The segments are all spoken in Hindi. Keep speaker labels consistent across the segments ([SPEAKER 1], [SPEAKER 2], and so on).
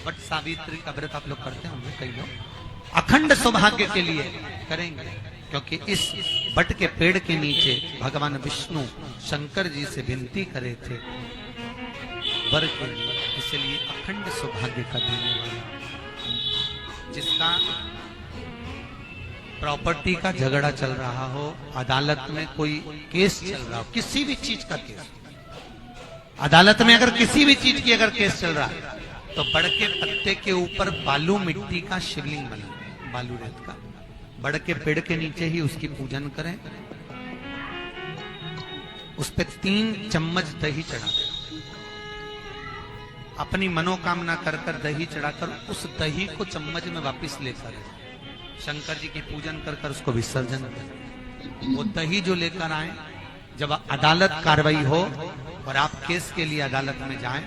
[SPEAKER 1] वट सावित्री का व्रत आप लोग करते होंगे कई लोग, अखंड सौभाग्य के लिए करेंगे, क्योंकि इस वट के पेड़ के नीचे भगवान विष्णु शंकर जी से विनती करे थे वर के लिए, इसलिए अखंड सौभाग्य का देने वाला, जिसका प्रॉपर्टी का झगड़ा चल रहा हो, अदालत में कोई केस चल रहा हो, किसी भी चीज का केस, अदालत में अगर किसी भी चीज की अगर केस चल रहा है, तो बड़ के पत्ते के ऊपर बालू मिट्टी का शिवलिंग बना, बालू रेत का, बड़ के पेड़ के नीचे ही उसकी पूजन करें, उस पे 3 चम्मच दही चढ़ा दें, अपनी मनोकामना कर कर दही चढ़ाकर उस दही को चम्मच में वापस लेकर शंकर जी की पूजन कर कर उसको विसर्जन करें। वो दही जो लेकर आए, जब अदालत कार्रवाई हो और आप केस के लिए अदालत में जाएं,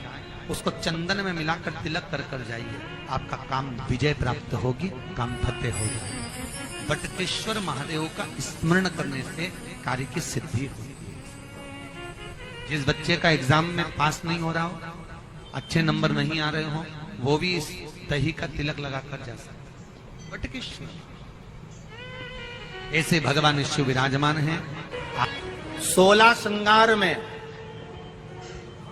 [SPEAKER 1] उसको चंदन में मिलाकर तिलक कर कर जाइए, आपका काम विजय प्राप्त होगी, काम फतेह हो जाएगा। बटकेश्वर महादेव का स्मरण करने से कार्य की सिद्धि होगी। जिस बच्चे का एग्जाम में पास नहीं हो रहा हो, अच्छे नंबर नहीं आ रहे हो, वो भी इस दही का तिलक लगाकर जा सकता। बटकेश्वर ऐसे भगवान शिव विराजमान हैं।
[SPEAKER 2] 16 श्रृंगार में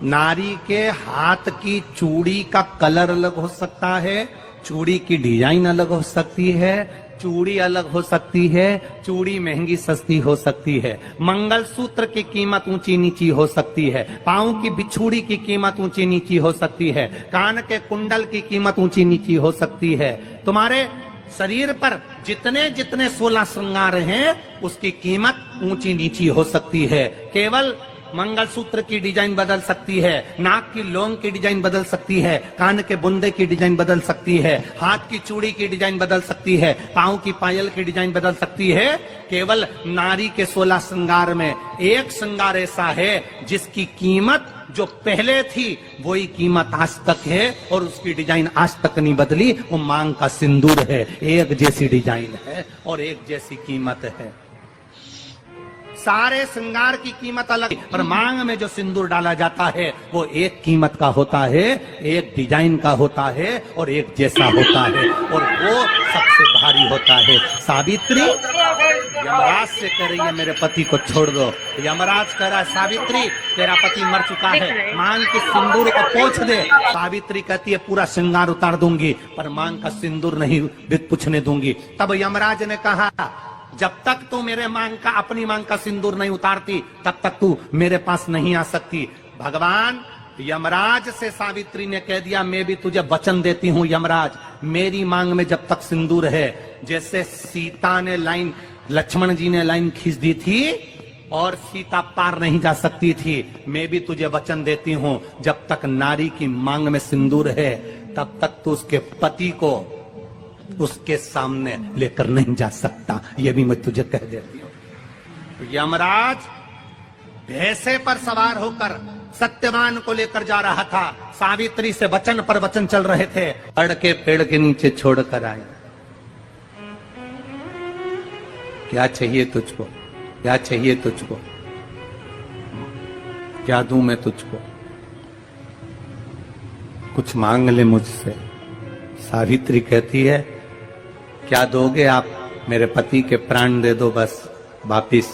[SPEAKER 2] नारी के हाथ की चूड़ी का कलर अलग हो सकता है, चूड़ी की डिजाइन अलग हो सकती है, चूड़ी अलग हो सकती है, चूड़ी महंगी सस्ती हो सकती है, मंगलसूत्र की कीमत ऊंची नीची हो सकती है, पांव की बिछुड़ी की कीमत ऊंची नीची हो सकती है, कान के कुंडल की कीमत ऊंची नीची हो सकती है। तुम्हारे शरीर पर जितने जितने 16 श्रृंगार हैं, उसकी कीमत ऊंची नीची हो सकती है। केवल मंगलसूत्र की डिजाइन बदल सकती है, नाक की लौंग की डिजाइन बदल सकती है, कान के बुंदे की डिजाइन बदल सकती है, हाथ की चूड़ी की डिजाइन बदल सकती है, पांव की पायल की डिजाइन बदल सकती है। केवल नारी के 16 श्रृंगार में एक श्रृंगार ऐसा है जिसकी कीमत जो पहले थी वही कीमत आज तक है और उसकी डिजाइन आज तक नहीं बदली। वो मांग का सिंदूर है, एक जैसी डिजाइन है और एक जैसी कीमत है। सारे श्रृंगार की कीमत अलग, पर मांग में जो सिंदूर डाला जाता है वो एक कीमत का होता है, एक डिजाइन का होता है और एक जैसा होता है, और वो सबसे भारी होता है। सावित्री यमराज से कह रही है मेरे पति को छोड़ दो। यमराज कह रहा है सावित्री तेरा पति मर चुका है, मांग के सिंदूर को पोंछ दे। सावित्री कहती है पूरा श्रृंगार उतार दूंगी पर मांग का सिंदूर नहीं पूछने दूंगी। तब यमराज ने कहा जब तक तू मेरे मांग का अपनी मांग का सिंदूर नहीं उतारती तब तक तू मेरे पास नहीं आ सकती। भगवान यमराज से सावित्री ने कह दिया मैं भी तुझे वचन देती हूँ यमराज, मेरी मांग में जब तक सिंदूर है, जैसे सीता ने लाइन, लक्ष्मण जी ने लाइन खींच दी थी और सीता पार नहीं जा सकती थी, मैं भी तुझे वचन देती हूँ जब तक नारी की मांग में सिंदूर है तब तक तू उसके पति को उसके सामने लेकर नहीं जा सकता। ये भी मैं तुझे कह देती हूं। यमराज भैंसे पर सवार होकर सत्यवान को लेकर जा रहा था, सावित्री से वचन पर वचन चल रहे थे, अड़ के पेड़ के नीचे छोड़कर आए। क्या चाहिए तुझको, क्या चाहिए तुझको, क्या दूं मैं तुझको, कुछ मांग ले मुझसे। सावित्री कहती है क्या दोगे आप, मेरे पति के प्राण दे दो बस वापिस,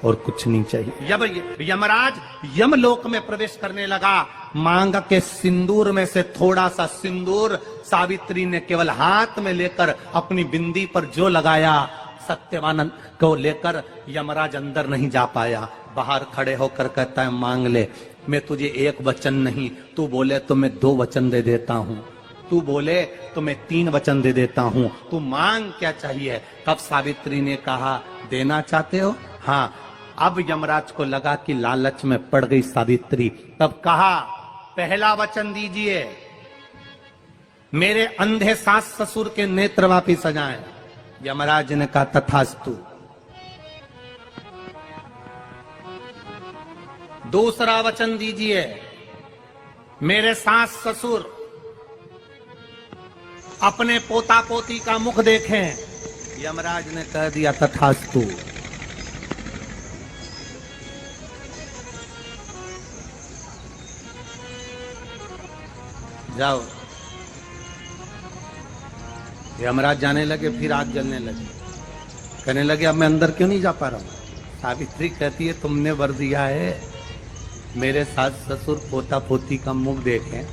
[SPEAKER 2] और कुछ नहीं चाहिए। जब यमराज यमलोक में प्रवेश करने लगा, मांग के सिंदूर में से थोड़ा सा सिंदूर सावित्री ने केवल हाथ में लेकर अपनी बिंदी पर जो लगाया, सत्यवान को लेकर यमराज अंदर नहीं जा पाया। बाहर खड़े होकर कहता है मांग ले, मैं तुझे एक वचन नहीं, तू बोले तो मैं 2 वचन दे देता हूँ, तू बोले तो मैं 3 वचन दे देता हूँ, तू मांग क्या चाहिए। तब सावित्री ने कहा देना चाहते हो, हाँ। अब यमराज को लगा कि लालच में पड़ गई सावित्री, तब कहा पहला वचन दीजिए, मेरे अंधे सास ससुर के नेत्र वापिस आ जाएं। यमराज ने कहा तथास्तु। दूसरा वचन दीजिए, मेरे सास ससुर अपने पोता पोती का मुख देखें। यमराज ने कह दिया तथास्तु। जाओ यमराज जाने लगे, फिर आग जलने लगी। कहने लगे अब मैं अंदर क्यों नहीं जा पा रहा हूं? सावित्री कहती है तुमने वर दिया है, मेरे सास ससुर पोता पोती का मुख देखें,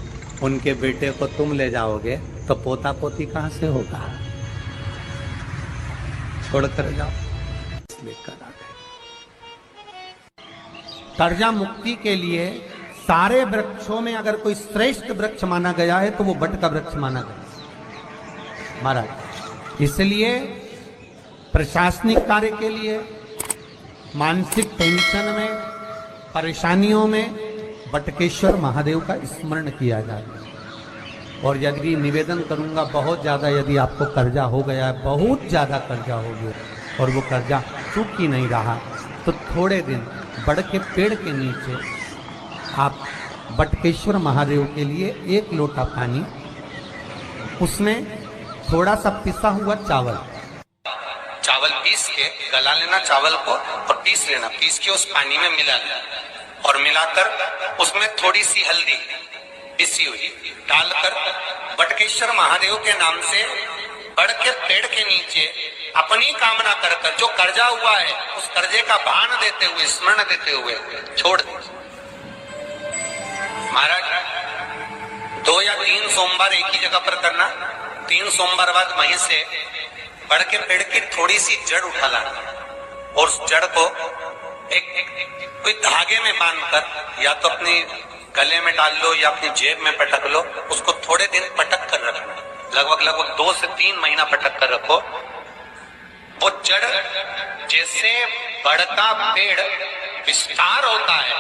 [SPEAKER 2] उनके बेटे को तुम ले जाओगे तो पोता पोती कहां से होगा? छोड़कर जाओ। लेकर आ गए। कर्जा मुक्ति के लिए सारे वृक्षों में अगर कोई श्रेष्ठ वृक्ष माना गया है तो वो बट का वृक्ष माना गया महाराज। इसलिए प्रशासनिक कार्य के लिए, मानसिक टेंशन में, परेशानियों में बटकेश्वर महादेव का स्मरण किया जाए। और यदि निवेदन करूंगा, बहुत ज्यादा यदि आपको कर्जा हो गया है, बहुत ज्यादा कर्जा हो गया और वो कर्जा चूक ही नहीं रहा, तो थोड़े दिन बड़ के पेड़ के नीचे आप बटकेश्वर महादेव के लिए 1 लोटा पानी, उसमें थोड़ा सा पिसा हुआ चावल पीस के गला लेना चावल को और पीस लेना, पीस के उस पानी में मिला लेना और मिलाकर उसमें थोड़ी सी हल्दी पिसी हुई डालकर बटकेश्वर महादेव के नाम से बड़ के पेड़ के नीचे अपनी कामना कर कर जो कर्जा हुआ है उस कर्जे का भान देते हुए, स्मरण देते हुए छोड़ दे। महाराज 2 या 3 सोमवार एक ही जगह पर करना, 3 सोमवार बाद वहीं से बड़ के पेड़ की थोड़ी सी जड़ उठा लाना और उस जड़ को एक कोई धागे में बांधकर या तो अपने गले में डाल लो या अपनी जेब में पटक लो, उसको थोड़े दिन पटक कर रखना, लगभग 2 से 3 महीना पटक कर रखो। वो जड़ जैसे बड़का पेड़ विस्तार होता है,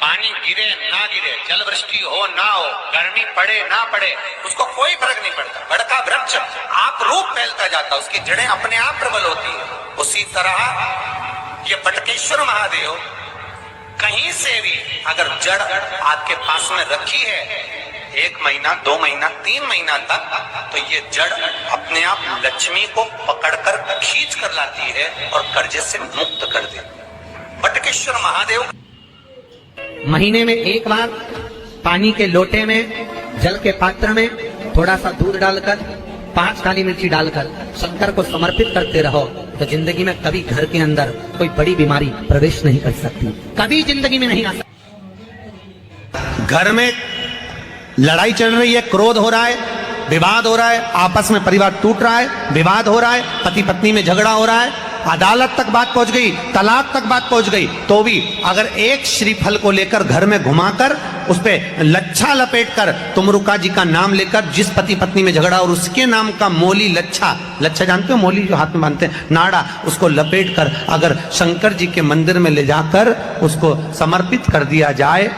[SPEAKER 2] पानी गिरे ना गिरे, जल वृष्टि हो ना हो, गर्मी पड़े ना पड़े, उसको कोई फर्क नहीं पड़ता। बड़का वृक्ष आप रूप फैलता जाता, उसकी जड़ें अपने आप प्रबल होती है। उसी तरह ये बटकेश्वर महादेव कहीं से भी अगर जड़ आपके पास में रखी है 1 महीना, 2 महीना, 3 महीना तक, तो ये जड़ अपने आप लक्ष्मी को पकड़कर खींच कर लाती है और कर्जे से मुक्त कर देती है। बटकेश्वर महादेव महीने में 1 बार पानी के लोटे में, जल के पात्र में थोड़ा सा दूध डालकर, 5 काली मिर्ची डालकर शंकर को समर्पित करते रहो, तो जिंदगी में कभी घर के अंदर कोई बड़ी बीमारी प्रवेश नहीं कर सकती, कभी जिंदगी में नहीं आ सकती। घर में लड़ाई चल रही है, क्रोध हो रहा है, विवाद हो रहा है, आपस में परिवार टूट रहा है, विवाद हो रहा है, पति पत्नी में झगड़ा हो रहा है, अदालत तक बात पहुंच गई, तलाक तक बात पहुंच गई, तो भी अगर एक श्रीफल को लेकर घर में घुमाकर उस पे लच्छा लपेटकर तुमरुका जी का नाम लेकर, जिस पति पत्नी में झगड़ा और उसके नाम का मोली लच्छा, लच्छा जानते हो मोली जो हाथ में बांधते हैं, नाड़ा, उसको लपेट कर अगर शंकर जी के मंदिर में ले जाकर उसको समर्पित कर दिया जाए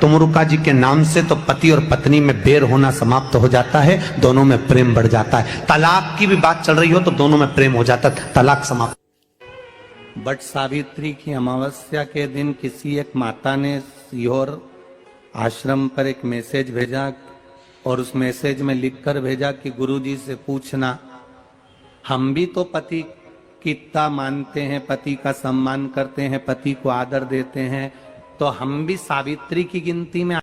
[SPEAKER 2] तुमरुका जी के नाम से, तो पति और पत्नी में बैर होना समाप्त हो जाता है, दोनों में प्रेम बढ़ जाता है। तलाक की भी बात चल रही हो तो दोनों में प्रेम हो जाता है, तलाक समाप्त। बट सावित्री की अमावस्या के दिन किसी एक माता ने सीहोर आश्रम पर एक मैसेज भेजा और उस मैसेज में लिखकर भेजा कि गुरुजी से पूछना, हम भी तो पति कितना मानते हैं, पति का सम्मान करते हैं, पति को आदर देते हैं, तो हम भी सावित्री की गिनती में।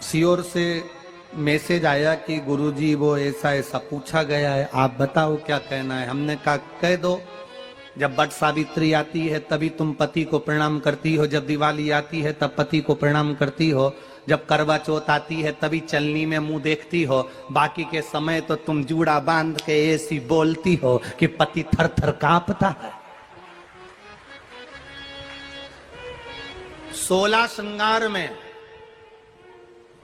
[SPEAKER 2] सीहोर से मैसेज आया कि गुरुजी वो ऐसा ऐसा पूछा गया है, आप बताओ क्या कहना है। हमने कहा कह दो, जब बट सावित्री आती है तभी तुम पति को प्रणाम करती हो, जब दिवाली आती है तब पति को प्रणाम करती हो, जब करवा चौथ आती है तभी चलनी में मुंह देखती हो, बाकी के समय तो तुम जूड़ा बांध के ऐसी बोलती हो कि पति थर थर कांपता है। 16 श्रृंगार में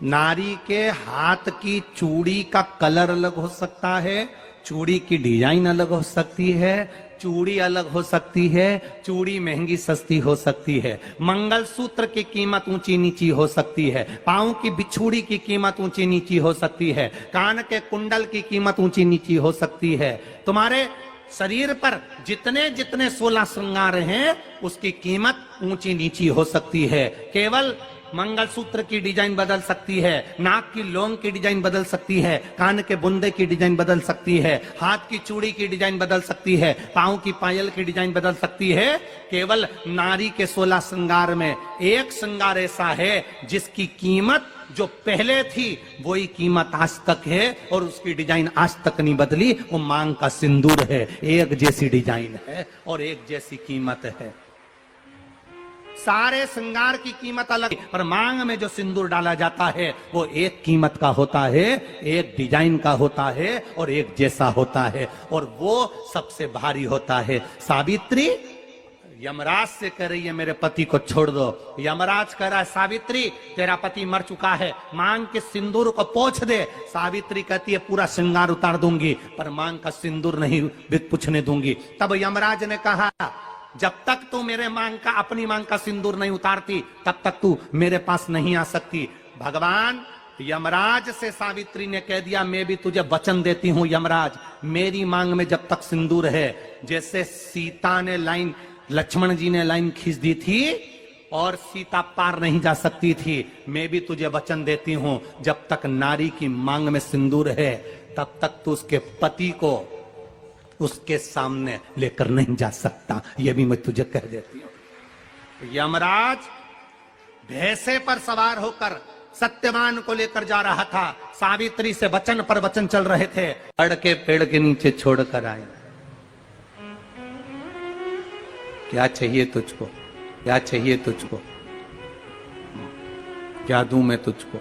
[SPEAKER 2] नारी के हाथ की चूड़ी का कलर अलग हो सकता है, चूड़ी की डिजाइन अलग हो सकती है, चूड़ी अलग हो सकती है, चूड़ी महंगी सस्ती हो सकती है, मंगलसूत्र की कीमत ऊंची नीची हो सकती है, पांव की बिछुड़ी की कीमत ऊंची नीची हो सकती है, कान के कुंडल की कीमत ऊंची नीची हो सकती है। तुम्हारे शरीर पर जितने जितने 16 श्रृंगार हैं उसकी कीमत ऊंची नीची हो सकती है। केवल मंगलसूत्र की डिजाइन बदल सकती है, नाक की लौंग की डिजाइन बदल सकती है, कान के बुंदे की डिजाइन बदल सकती है, हाथ की चूड़ी की डिजाइन बदल सकती है, पांव की पायल की डिजाइन बदल सकती है। केवल नारी के 16 श्रृंगार में एक श्रृंगार ऐसा है जिसकी कीमत जो पहले थी वही कीमत आज तक है और उसकी डिजाइन आज तक नहीं बदली। वो मांग का सिंदूर है, एक जैसी डिजाइन है और एक जैसी कीमत है। सारे श्रृंगार की कीमत अलग, पर मांग में जो सिंदूर डाला जाता है वो एक कीमत का होता है, एक डिजाइन का होता है और एक जैसा होता है और वो सबसे भारी होता है। सावित्री यमराज से कह रही है मेरे पति को छोड़ दो। यमराज कह रहा है सावित्री तेरा पति मर चुका है, मांग के सिंदूर को पोंछ दे। सावित्री कहती है पूरा श्रृंगार उतार दूंगी पर मांग का सिंदूर नहीं पूछने दूंगी। तब यमराज ने कहा जब तक तू मेरे मांग का अपनी मांग का सिंदूर नहीं उतारती तब तक तू मेरे पास नहीं आ सकती। भगवान यमराज से सावित्री ने कह दिया मैं भी तुझे वचन देती हूं यमराज, मेरी मांग में जब तक सिंदूर है, जैसे सीता ने लाइन लक्ष्मण जी ने लाइन खींच दी थी और सीता पार नहीं जा सकती थी, मैं भी तुझे वचन देती हूं जब तक नारी की मांग में सिंदूर है तब तक तू उसके पति को उसके सामने लेकर नहीं जा सकता। यह भी मैं तुझे कह देती हूं। यमराज भैंसे पर सवार होकर सत्यवान को लेकर जा रहा था, सावित्री से वचन पर वचन चल रहे थे। अड़ के पेड़ के नीचे छोड़कर आए। क्या चाहिए तुझको, क्या चाहिए तुझको, क्या दूं मैं तुझको,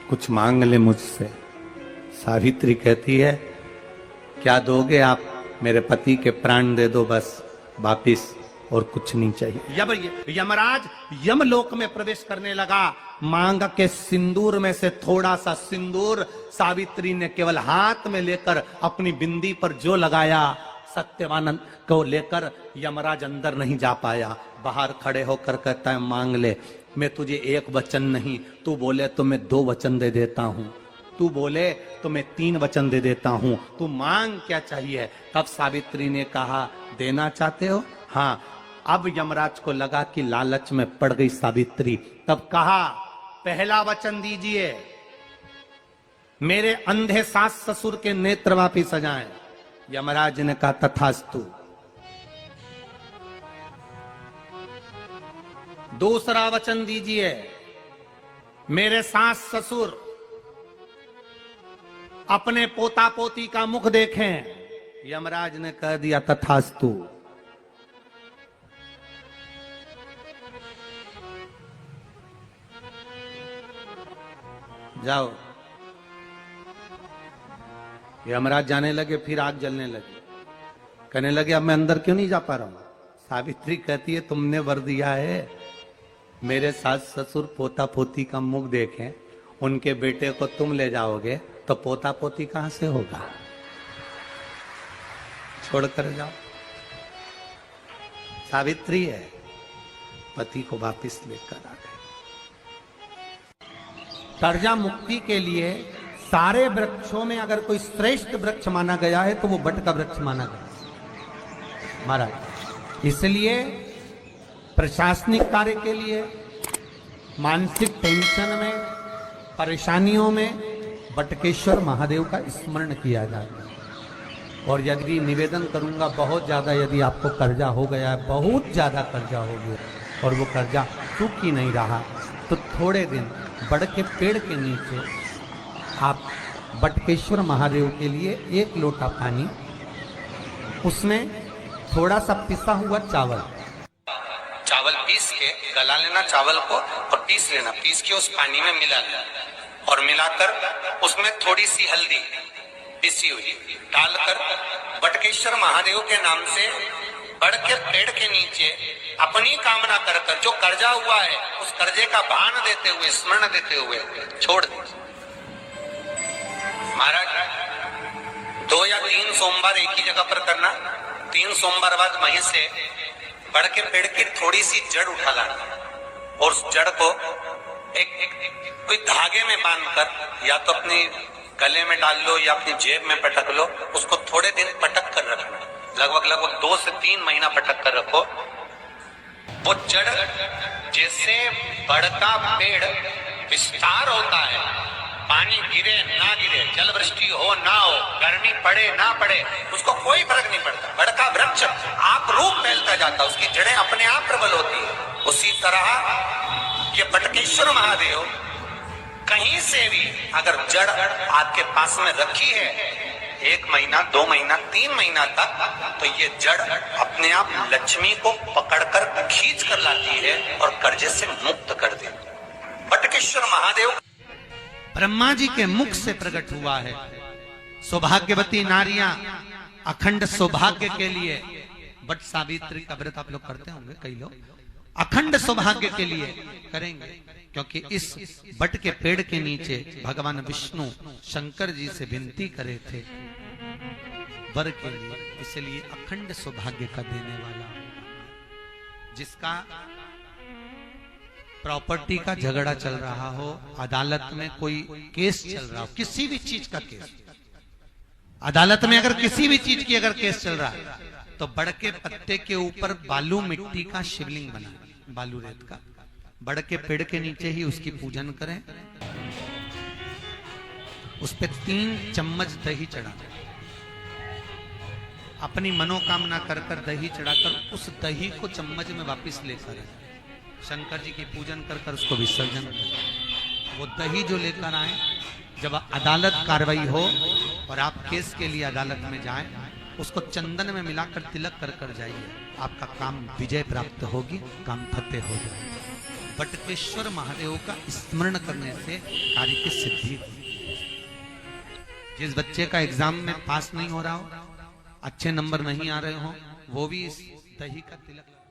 [SPEAKER 2] कुछ मांग ले मुझसे। सावित्री कहती है क्या दोगे आप, मेरे पति के प्राण दे दो बस वापिस, और कुछ नहीं चाहिए। यमराज यमलोक में प्रवेश करने लगा। मांग के सिंदूर में से थोड़ा सा सिंदूर सावित्री ने केवल हाथ में लेकर अपनी बिंदी पर जो लगाया, सत्यवानंद को लेकर यमराज अंदर नहीं जा पाया। बाहर खड़े होकर कहता है मांग ले, मैं तुझे एक वचन नहीं, तू बोले तो मैं 2 वचन दे देता हूं, तू बोले तो मैं 3 वचन दे देता हूं, तू मांग क्या चाहिए। तब सावित्री ने कहा देना चाहते हो, हाँ। अब यमराज को लगा कि लालच में पड़ गई सावित्री। तब कहा पहला वचन दीजिए, मेरे अंधे सास ससुर के नेत्र वापिस आ जाएं। यमराज ने कहा तथास्तु। दूसरा वचन दीजिए, मेरे सास ससुर अपने पोता पोती का मुख देखें। यमराज ने कह दिया तथास्तु। जाओ। यमराज जाने लगे, फिर आग जलने लगी। कहने लगे अब मैं अंदर क्यों नहीं जा पा रहा हूं। सावित्री कहती है तुमने वर दिया है मेरे सास ससुर पोता पोती का मुख देखें, उनके बेटे को तुम ले जाओगे तो पोता पोती कहां से होगा, छोड़कर जाओ। सावित्री है, पति को वापिस लेकर आ गए। कर्जा मुक्ति के लिए सारे वृक्षों में अगर कोई श्रेष्ठ वृक्ष माना गया है तो वो बट का वृक्ष माना गया महाराज। इसलिए प्रशासनिक कार्य के लिए, मानसिक टेंशन में, परेशानियों में बटकेश्वर महादेव का स्मरण किया जाता है। और यदि निवेदन करूंगा बहुत ज्यादा, यदि आपको कर्जा हो गया है, बहुत ज्यादा कर्जा हो गया और वो कर्जा चूक ही नहीं रहा, तो थोड़े दिन बड़ के पेड़ के नीचे आप बटकेश्वर महादेव के लिए 1 लोटा पानी, उसमें थोड़ा सा पिसा हुआ चावल पीस के गला लेना चावल को और पीस लेना, पीस के उस पानी में मिला लेना और मिलाकर उसमें थोड़ी सी हल्दी पिसी हुई डालकर बटकेश्वर महादेव के नाम से बड़ के पेड़ के नीचे अपनी कामना कर कर जो कर्जा हुआ है उस कर्जे का भान देते हुए, स्मरण देते हुए छोड़ दे। महाराज 2 या 3 सोमवार एक ही जगह पर करना। 3 सोमवार बाद वहीं से बड़ के पेड़ की थोड़ी सी जड़ उठा लाना और उस जड़ को कोई धागे में बांधकर या तो अपने गले में डाल लो या अपनी जेब में पटक लो, उसको थोड़े दिन पटक कर रखना, लगभग 2 से 3 महीना पटक कर रखो। वो जड़ जैसे बड़ का पेड़ विस्तार होता है, पानी गिरे ना गिरे, जल वृष्टि हो ना हो, गर्मी पड़े ना पड़े, उसको कोई फर्क नहीं पड़ता। बड़ का वृक्ष आप रूप फैलता जाता, उसकी जड़ें अपने आप प्रबल होती है। उसी तरह ये बटकेश्वर महादेव कहीं से भी अगर जड़ आपके पास में रखी है 1 महीना 2 महीना 3 महीना तक, तो ये जड़ अपने आप लक्ष्मी को पकड़कर खींच कर लाती है और कर्जे से मुक्त कर देती है। बटकेश्वर महादेव
[SPEAKER 1] ब्रह्मा जी के मुख से प्रकट हुआ है। सौभाग्यवती नारियां अखंड सौभाग्य के लिए बट सावित्री का व्रत आप लोग करते होंगे, कई लोग अखंड सौभाग्य के लिए करेंगे, क्योंकि इस बट के पेड़ के नीचे भगवान विष्णु शंकर जी से विनती करे थे वर के लिए, इसलिए अखंड सौभाग्य का देने वाला, जिसका प्रॉपर्टी का झगड़ा चल रहा हो, अदालत में कोई केस चल रहा हो, किसी भी चीज का केस, अदालत में अगर किसी भी चीज की अगर केस चल रहा है, तो बड़ के पत्ते के ऊपर बालू मिट्टी का शिवलिंग बना, बालू रेत का, बड़ के पेड़ के नीचे ही उसकी पूजन करें, उस पे 3 चम्मच दही चढ़ा, अपनी मनोकामना कर कर दही चढ़ाकर उस दही को चम्मच में वापस लेकर शंकर जी की पूजन कर कर उसको विसर्जन करें। वो दही जो लेकर आए, जब अदालत कार्रवाई हो और आप केस के लिए अदालत में जाएं, उसको चंदन में मिलाकर तिलक कर कर जाइए, आपका काम विजय प्राप्त होगी, काम फतेह हो जाएगा। बटकेश्वर महादेव का स्मरण करने से कार्य की सिद्धि होगी। जिस बच्चे का एग्जाम में पास नहीं हो रहा हो, अच्छे नंबर नहीं आ रहे हो, वो भी इस दही का तिलक